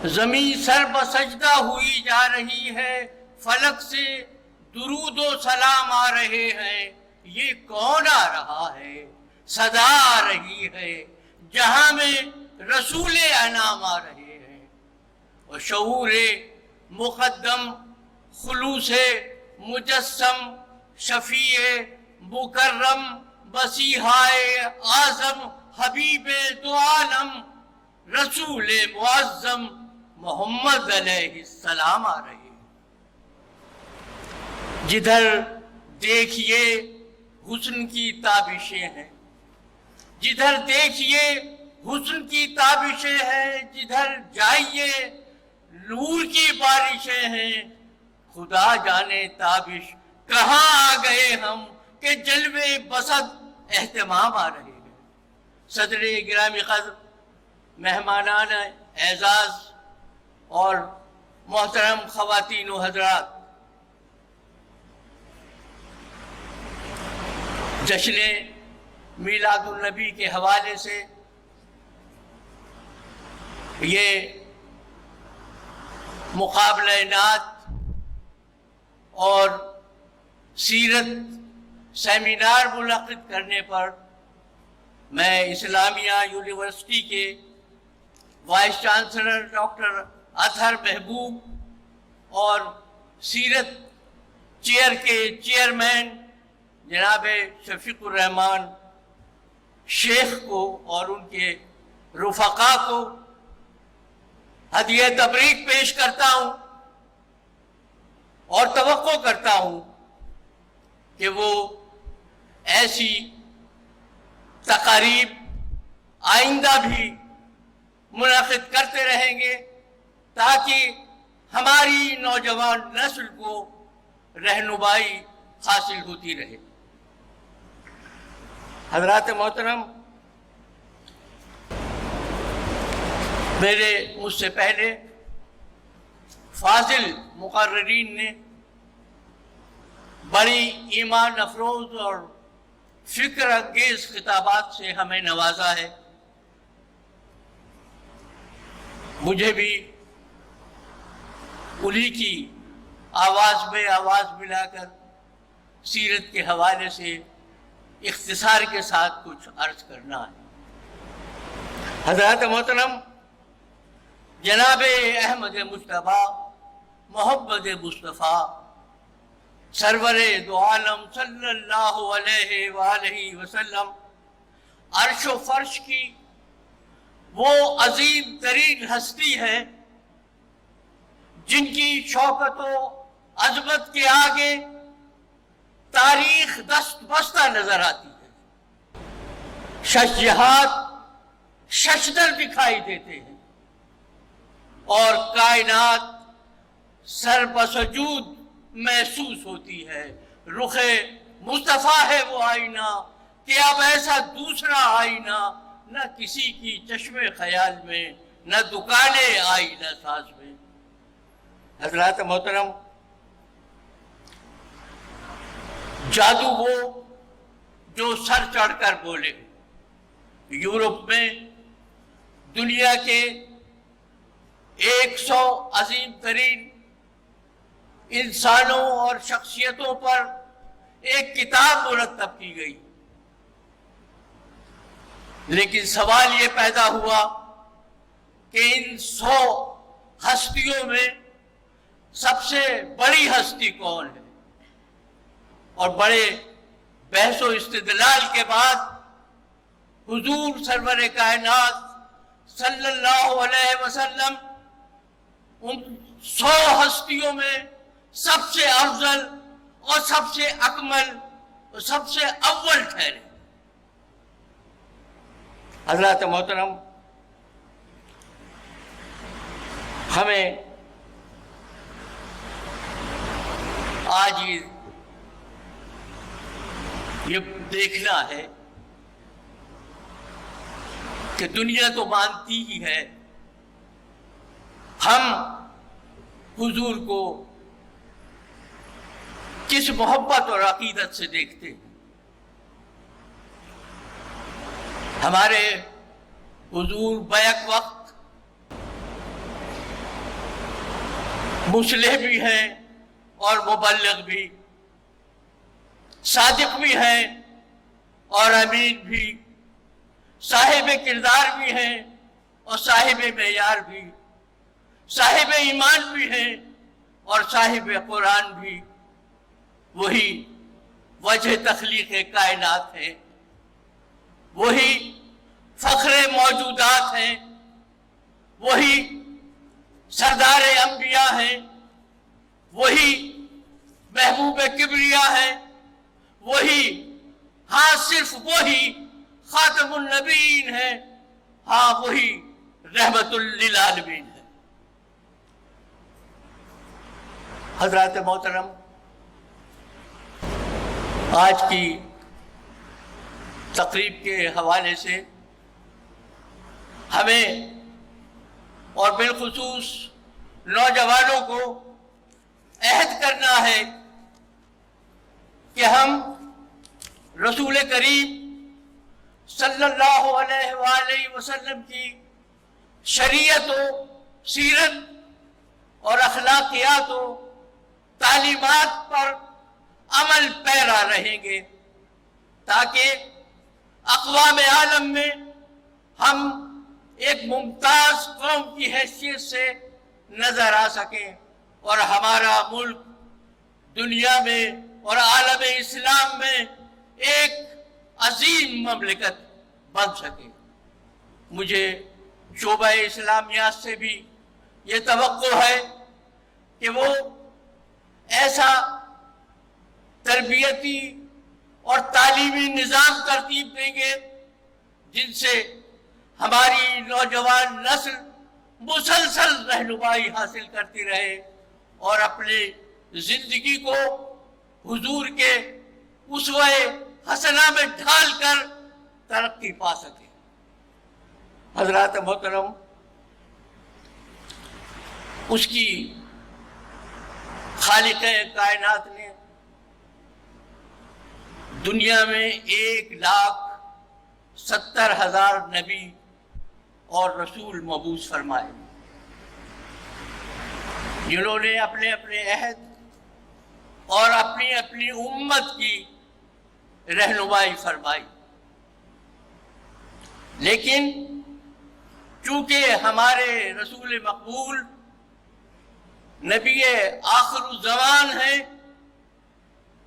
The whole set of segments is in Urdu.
زمین سر بسجدہ ہوئی جا رہی ہے، فلک سے درود و سلام آ رہے ہیں، یہ کون آ رہا ہے؟ صدا آ رہی ہے، جہاں میں رسول انعام آ رہے ہیں، اور شعور مقدم، خلوص مجسم، شفیع مکرم، مسیحائے اعظم، حبیب دو عالم، رسول معظم محمد علیہ السلام آ رہے ہیں۔ جدھر دیکھیے حسن کی تابشیں ہیں، جدھر دیکھیے حسن کی تابشیں ہیں، جدھر جائیے نور کی بارشیں ہیں، خدا جانے تابش کہاں آ گئے ہم کہ جلوے بسط اہتمام آ رہے ہیں۔ صدر گرامی قدر، مہمانان اعزاز اور محترم خواتین و حضرات، جشن میلاد النبی کے حوالے سے یہ مقابلہ نعت اور سیرت سیمینار منعقد کرنے پر میں اسلامیہ یونیورسٹی کے وائس چانسلر ڈاکٹر اطہر محبوب اور سیرت چیئر کے چیئرمین جناب شفیق الرحمان شیخ کو اور ان کے رفقا کو ہدیہ تبریک پیش کرتا ہوں اور توقع کرتا ہوں کہ وہ ایسی تقاریب آئندہ بھی منعقد کرتے رہیں گے تاکہ ہماری نوجوان نسل کو رہنمائی حاصل ہوتی رہے۔ حضرات محترم، مجھ سے پہلے فاضل مقررین نے بڑی ایمان افروز اور فکر انگیز خطابات سے ہمیں نوازا ہے۔ مجھے بھی انہی کی آواز میں آواز ملا کر سیرت کے حوالے سے اختصار کے ساتھ کچھ عرض کرنا ہے۔ حضرات محترم، جناب احمد مجتبیٰ محمد مصطفیٰ سرور دو عالم صلی اللہ علیہ وآلہ وسلم عرش و فرش کی وہ عظیم ترین ہستی ہے جن کی شوکت و عظمت کے آگے تاریخ دست بستہ نظر آتی ہے۔ شش جہات ششدر دکھائی دیتے ہیں اور کائنات سر بسجود محسوس ہوتی ہے۔ رخ مصطفیٰ ہے وہ آئینہ کہ اب ایسا دوسرا آئینہ نہ کسی کی چشم خیال میں، نہ دکانے آئینہ ساز میں۔ حضرات محترم، جادو وہ جو سر چڑھ کر بولے۔ یورپ میں دنیا کے 100 عظیم ترین انسانوں اور شخصیتوں پر ایک کتاب مرتب کی گئی، لیکن سوال یہ پیدا ہوا کہ ان 100 ہستیوں میں سب سے بڑی ہستی کون ہے؟ اور بڑے بحث و استدلال کے بعد حضور سرور کائنات صلی اللہ علیہ وسلم ان 100 ہستیوں میں سب سے افضل اور سب سے اکمل اور سب سے اول ٹھہرے۔ حضرات محترم، ہمیں آج یہ دیکھنا ہے کہ دنیا تو مانتی ہی ہے، ہم حضور کو کس محبت اور عقیدت سے دیکھتے ہیں۔ ہمارے حضور بیک وقت مصلح بھی ہیں اور مبلغ بھی، صادق بھی ہیں اور امین بھی، صاحب کردار بھی ہیں اور صاحب معیار بھی، صاحب ایمان بھی ہیں اور صاحب قرآن بھی۔ وہی وجہ تخلیق کائنات ہے، وہی فخر موجودات ہیں، وہی سردار انبیاء ہیں، وہی محبوب کبریا ہے، وہی، ہاں صرف وہی خاتم النبیین ہے، ہاں وہی رحمت للعالمین ہے۔ حضرات محترم، آج کی تقریب کے حوالے سے ہمیں اور بالخصوص نوجوانوں کو عہد کرنا ہے کہ ہم رسول کریم صلی اللہ علیہ وآلہ وسلم کی شریعت و سیرت اور اخلاقیات و تعلیمات پر عمل پیرا رہیں گے، تاکہ اقوام عالم میں ہم ایک ممتاز قوم کی حیثیت سے نظر آ سکیں اور ہمارا ملک دنیا میں اور عالم اسلام میں ایک عظیم مملکت بن سکے۔ مجھے شعبہ اسلامیات سے بھی یہ توقع ہے کہ وہ ایسا تربیتی اور تعلیمی نظام ترتیب دیں گے جن سے ہماری نوجوان نسل مسلسل رہنمائی حاصل کرتی رہے اور اپنی زندگی کو حضور کے اسوہ حسنہ میں ڈھال کر ترقی پا سکے۔ حضرات محترم، اس کی خالق کائنات نے دنیا میں 1,70,000 نبی اور رسول مبعوث فرمائے، جنہوں نے اپنے اپنے عہد اور اپنی اپنی امت کی رہنمائی فرمائی۔ لیکن چونکہ ہمارے رسول مقبول نبی آخر الزمان ہیں،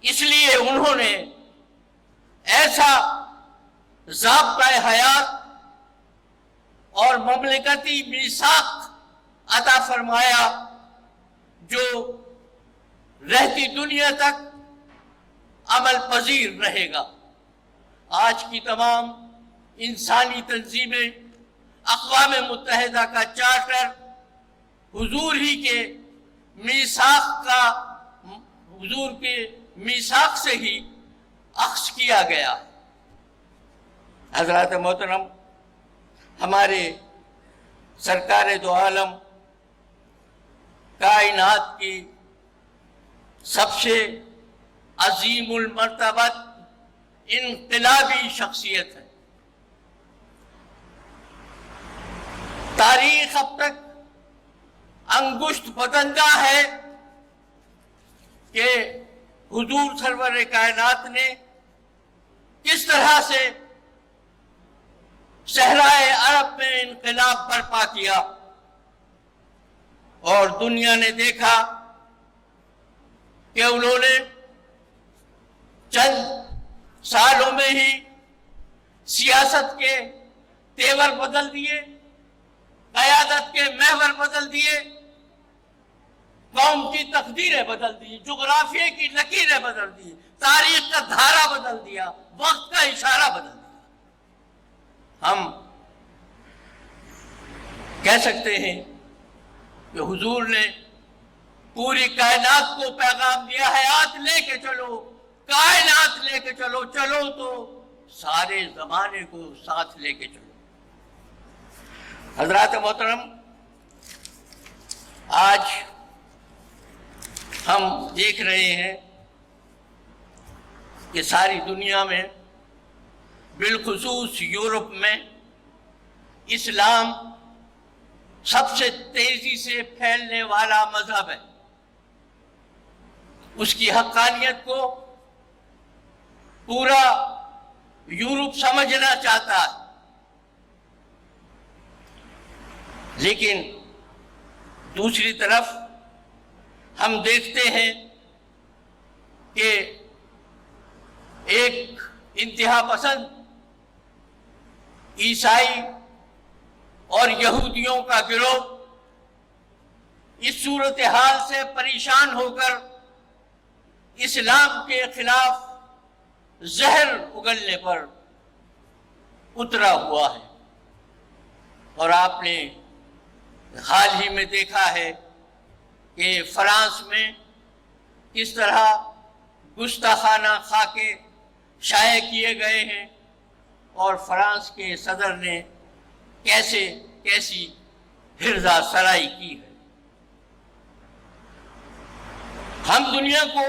اس لیے انہوں نے ایسا ضابطۂ حیات اور مملکتی میثاق عطا فرمایا جو رہتی دنیا تک عمل پذیر رہے گا۔ آج کی تمام انسانی تنظیمیں اقوام متحدہ کا چارٹر حضور ہی کے میثاق سے ہی اخذ کیا گیا۔ حضرات محترم، ہمارے سرکار دو عالم کائنات کی سب سے عظیم المرتبت انقلابی شخصیت ہے۔ تاریخ اب تک انگشت بدندہ ہے کہ حضور سرور کائنات نے کس طرح سے صحرائے عرب میں انقلاب برپا کیا، اور دنیا نے دیکھا کہ انہوں نے چند سالوں میں ہی سیاست کے تیور بدل دیے، قیادت کے محور بدل دیے، قوم کی تقدیریں بدل دی، جغرافیے کی لکیریں بدل دی، تاریخ کا دھارا بدل دیا، وقت کا اشارہ بدل دیا۔ ہم کہہ سکتے ہیں کہ حضور نے پوری کائنات کو پیغام دیا ہے، آج لے کے چلو، کائنات لے کے چلو، چلو تو سارے زمانے کو ساتھ لے کے چلو۔ حضرات محترم، آج ہم دیکھ رہے ہیں کہ ساری دنیا میں، بالخصوص یورپ میں، اسلام سب سے تیزی سے پھیلنے والا مذہب ہے۔ اس کی حقانیت کو پورا یورپ سمجھنا چاہتا ہے، لیکن دوسری طرف ہم دیکھتے ہیں کہ ایک انتہا پسند عیسائی اور یہودیوں کا گروہ اس صورتحال سے پریشان ہو کر اسلام کے خلاف زہر اگلنے پر اترا ہوا ہے، اور آپ نے حال ہی میں دیکھا ہے کہ فرانس میں کس طرح گستاخانہ خاکے شائع کیے گئے ہیں، اور فرانس کے صدر نے کیسی ہرزہ سرائی کی ہے۔ ہم دنیا کو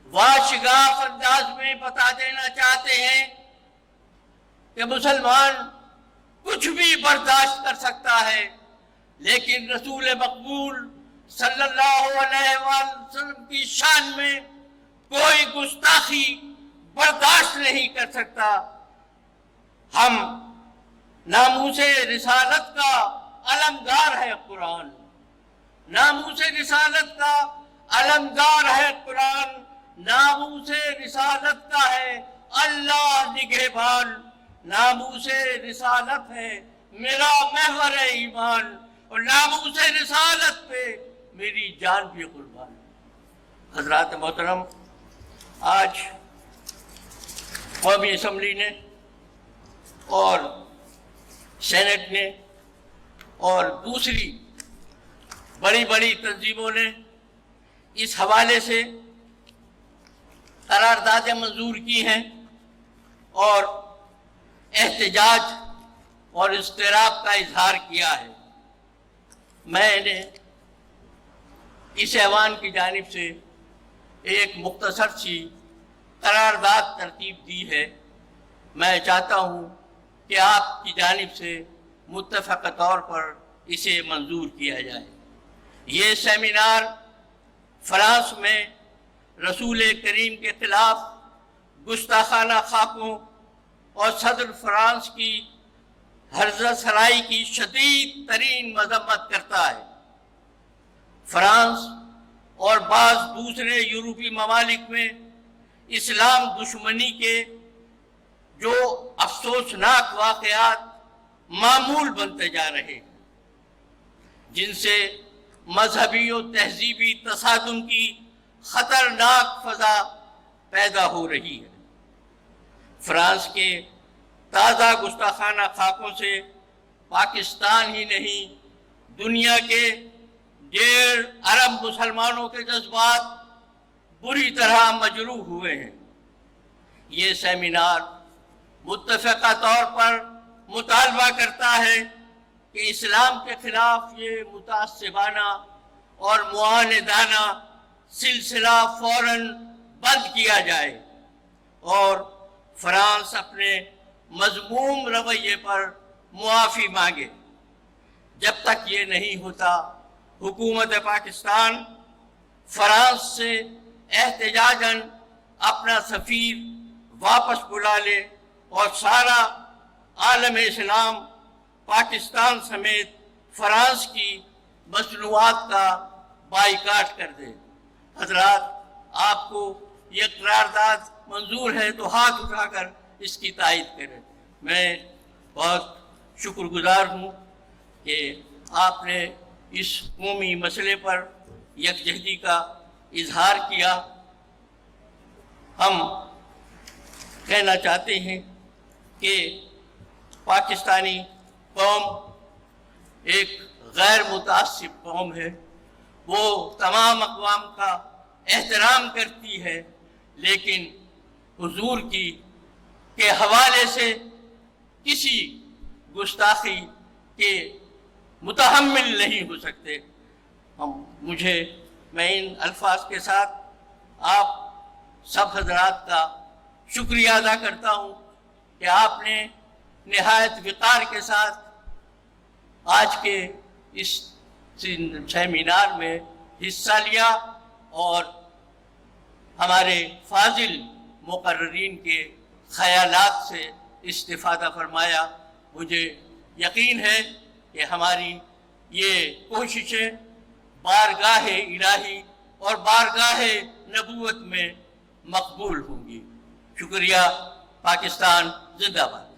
واشگاف انداز میں بتا دینا چاہتے ہیں کہ مسلمان کچھ بھی برداشت کر سکتا ہے، لیکن رسول مقبول صلی اللہ علیہ وسلم کی شان میں کوئی گستاخی برداشت نہیں کر سکتا۔ ہم ناموس رسالت کا علمدار ہے قرآن، ناموس رسالت کا علمدار ہے قرآن، ناموس رسالت کا ہے اللہ نگہبان، ناموس رسالت ہے میرا محور ایمان، اور ناموس رسالت پہ میری جان بھی قربان۔ حضرات محترم، آج قومی اسمبلی نے اور سینٹ نے اور دوسری بڑی بڑی تنظیموں نے اس حوالے سے قراردادیں منظور کی ہیں اور احتجاج اور اضطراب کا اظہار کیا ہے۔ میں نے اس ایوان کی جانب سے ایک مختصر سی قرارداد ترتیب دی ہے۔ میں چاہتا ہوں کہ آپ کی جانب سے متفقہ طور پر اسے منظور کیا جائے۔ یہ سیمینار فرانس میں رسول کریم کے خلاف گستاخانہ خاکوں اور صدر فرانس کی ہرزہ سرائی کی شدید ترین مذمت کرتا ہے۔ فرانس اور بعض دوسرے یورپی ممالک میں اسلام دشمنی کے جو افسوسناک واقعات معمول بنتے جا رہے ہیں، جن سے مذہبی و تہذیبی تصادم کی خطرناک فضا پیدا ہو رہی ہے۔ فرانس کے تازہ گستاخانہ خاکوں سے پاکستان ہی نہیں، دنیا کے 1.5 ارب مسلمانوں کے جذبات بری طرح مجروح ہوئے ہیں۔ یہ سیمینار متفقہ طور پر مطالبہ کرتا ہے کہ اسلام کے خلاف یہ متعصبانہ اور معاندانہ سلسلہ فوراً بند کیا جائے اور فرانس اپنے مذموم رویے پر معافی مانگے۔ جب تک یہ نہیں ہوتا، حکومت پاکستان فرانس سے احتجاجاً اپنا سفیر واپس بلا لے اور سارا عالم اسلام پاکستان سمیت فرانس کی مصنوعات کا بائیکاٹ کر دے۔ حضرات، آپ کو یہ قرارداد منظور ہے تو ہاتھ اٹھا کر اس کی تائید کریں۔ میں بہت شکر گزار ہوں کہ آپ نے اس قومی مسئلے پر یکجہتی کا اظہار کیا۔ ہم کہنا چاہتے ہیں کہ پاکستانی قوم ایک غیر متعصب قوم ہے، وہ تمام اقوام کا احترام کرتی ہے، لیکن حضور کے حوالے سے کسی گستاخی کے متحمل نہیں ہو سکتے۔ میں ان الفاظ کے ساتھ آپ سب حضرات کا شکریہ ادا کرتا ہوں کہ آپ نے نہایت وقار کے ساتھ آج کے اس سیمینار میں حصہ لیا اور ہمارے فاضل مقررین کے خیالات سے استفادہ فرمایا۔ مجھے یقین ہے کہ ہماری یہ کوششیں بارگاہ الہی اور بارگاہ نبوت میں مقبول ہوں گی۔ شکریہ۔ پاکستان زندہ باد۔